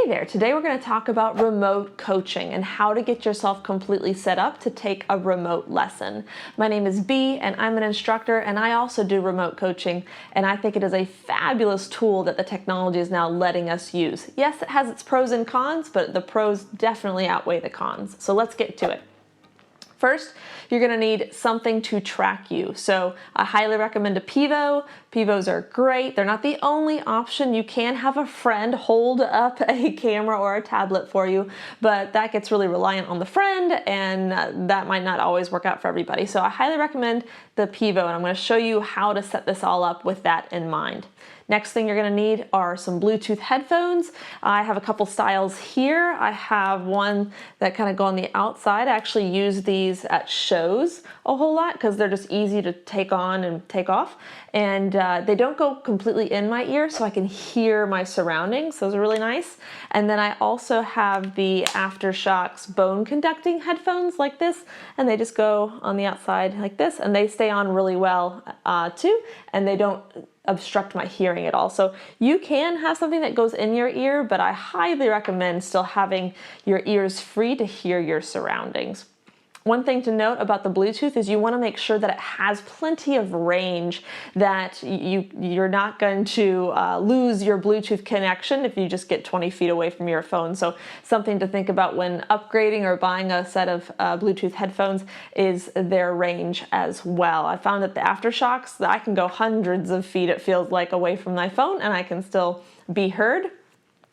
Hey there, today we're going to talk about remote coaching and how to get yourself completely set up to take a remote lesson. My name is Bea and I'm an instructor, and I also do remote coaching, and I think it is a fabulous tool that the technology is now letting us use. Yes, it has its pros and cons, but the pros definitely outweigh the cons. So let's get to it. First, you're going to need something to track you. So I highly recommend a Pivo. Pivos are great. They're not the only option. You can have a friend hold up a camera or a tablet for you, but that gets really reliant on the friend, and that might not always work out for everybody. So I highly recommend the Pivo, and I'm going to show you how to set this all up with that in mind. Next thing you're going to need are some Bluetooth headphones. I have a couple styles here. I have one that kind of go on the outside. I actually use these at shows a whole lot because they're just easy to take on and take off. And they don't go completely in my ear, so I can hear my surroundings. Those are really nice. And then I also have the Aftershokz bone conducting headphones like this, and they just go on the outside like this, and they stay on really well too, and they don't obstruct my hearing at all. So you can have something that goes in your ear, but I highly recommend still having your ears free to hear your surroundings. One thing to note about the Bluetooth is you want to make sure that it has plenty of range, that you're not going to lose your Bluetooth connection if you just get 20 feet away from your phone. So something to think about when upgrading or buying a set of Bluetooth headphones is their range as well. I found that the Aftershokz, I can go hundreds of feet, it feels like, away from my phone, and I can still be heard,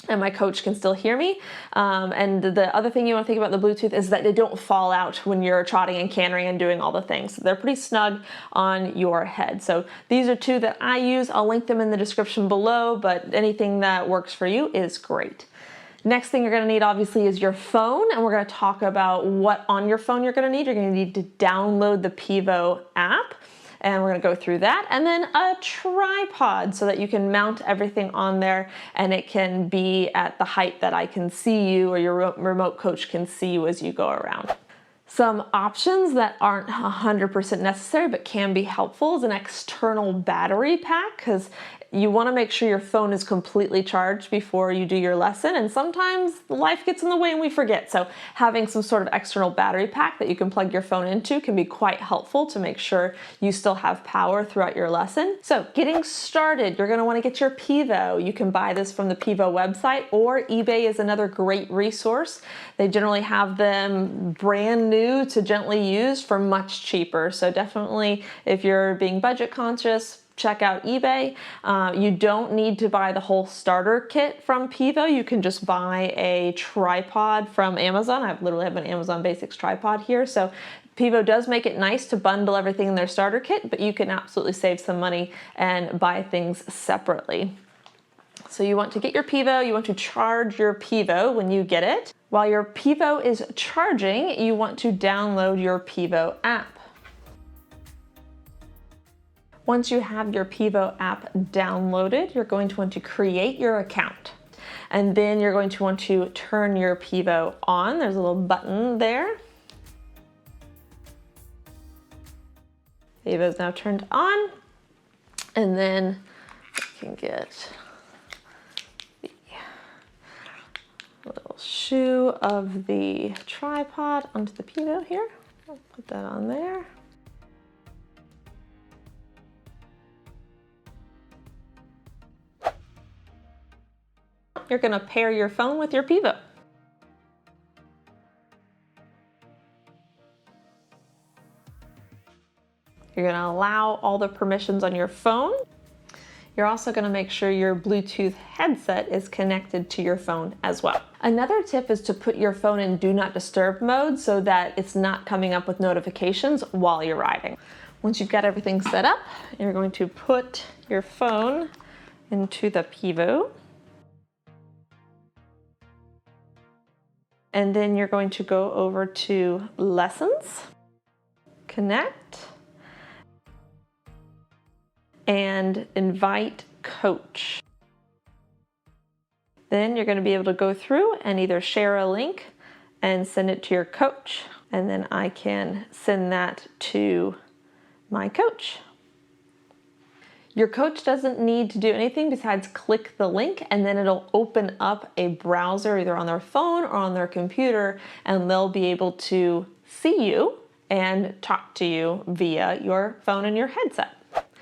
and my coach can still hear me. And the other thing you want to think about the Bluetooth is that they don't fall out when you're trotting and cantering and doing all the things. They're pretty snug on your head. So these are two that I use. I'll link them in the description below, but anything that works for you is great. Next thing you're going to need, obviously, is your phone, and we're going to talk about what on your phone you're going to need. You're going to need to download the Pivo app, and we're going to go through that, and then a tripod so that you can mount everything on there and it can be at the height that I can see you, or your remote coach can see you as you go around. Some options that aren't 100% necessary but can be helpful is an external battery pack, because you want to make sure your phone is completely charged before you do your lesson, and sometimes life gets in the way and we forget. So having some sort of external battery pack that you can plug your phone into can be quite helpful to make sure you still have power throughout your lesson. So getting started, you're going to want to get your Pivo. You can buy this from the Pivo website, or eBay is another great resource. They generally have them brand new to gently used for much cheaper. So definitely, if you're being budget conscious, check out eBay. You don't need to buy the whole starter kit from Pivo. You can just buy a tripod from Amazon. I literally have an Amazon Basics tripod here. So Pivo does make it nice to bundle everything in their starter kit, but you can absolutely save some money and buy things separately. So you want to get your Pivo, you want to charge your Pivo when you get it. While your Pivo is charging, you want to download your Pivo app. Once you have your Pivo app downloaded, you're going to want to create your account. And then you're going to want to turn your Pivo on. There's a little button there. Pivo is now turned on. And then you can get the little shoe of the tripod onto the Pivo here. I'll put that on there. You're going to pair your phone with your Pivo. You're going to allow all the permissions on your phone. You're also going to make sure your Bluetooth headset is connected to your phone as well. Another tip is to put your phone in Do Not Disturb mode so that it's not coming up with notifications while you're riding. Once you've got everything set up, you're going to put your phone into the Pivo. And then you're going to go over to Lessons, Connect, and Invite Coach. Then you're going to be able to go through and either share a link and send it to your coach, and then I can send that to my coach. Your coach doesn't need to do anything besides click the link, and then it'll open up a browser either on their phone or on their computer, and they'll be able to see you and talk to you via your phone and your headset.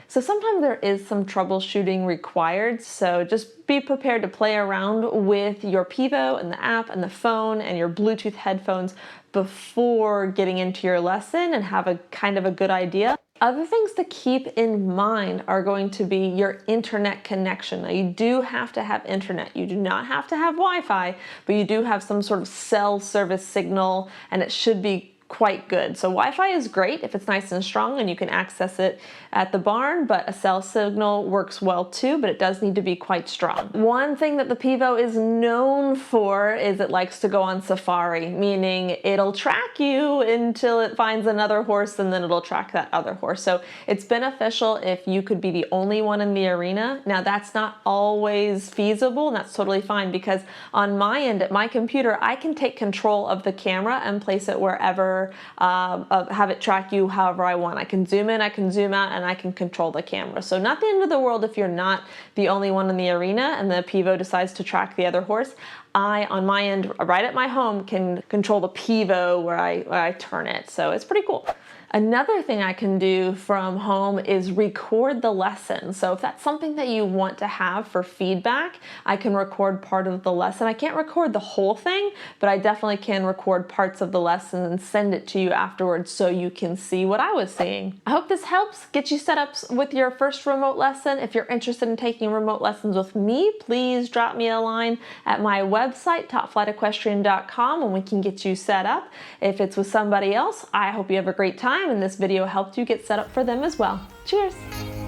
So sometimes there is some troubleshooting required, so just be prepared to play around with your Pivo and the app and the phone and your Bluetooth headphones before getting into your lesson and have a kind of a good idea. Other things to keep in mind are going to be your internet connection. Now, you do have to have internet. You do not have to have Wi-Fi, but you do have some sort of cell service signal, and it should be quite good. So Wi-Fi is great if it's nice and strong and you can access it at the barn, but a cell signal works well too, but it does need to be quite strong. One thing that the Pivo is known for is it likes to go on safari, meaning it'll track you until it finds another horse and then it'll track that other horse. So it's beneficial if you could be the only one in the arena. Now that's not always feasible, and that's totally fine, because on my end at my computer, I can take control of the camera and place it wherever, have it track you however I want. I can zoom in, I can zoom out, and I can control the camera. So not the end of the world if you're not the only one in the arena and the Pivo decides to track the other horse. I, on my end, right at my home, can control the Pivo where I turn it. So it's pretty cool. Another thing I can do from home is record the lesson. So if that's something that you want to have for feedback, I can record part of the lesson. I can't record the whole thing, but I definitely can record parts of the lesson and send it to you afterwards so you can see what I was seeing. I hope this helps get you set up with your first remote lesson. If you're interested in taking remote lessons with me, please drop me a line at my website, topflightequestrian.com, and we can get you set up. If it's with somebody else, I hope you have a great time and this video helped you get set up for them as well. Cheers!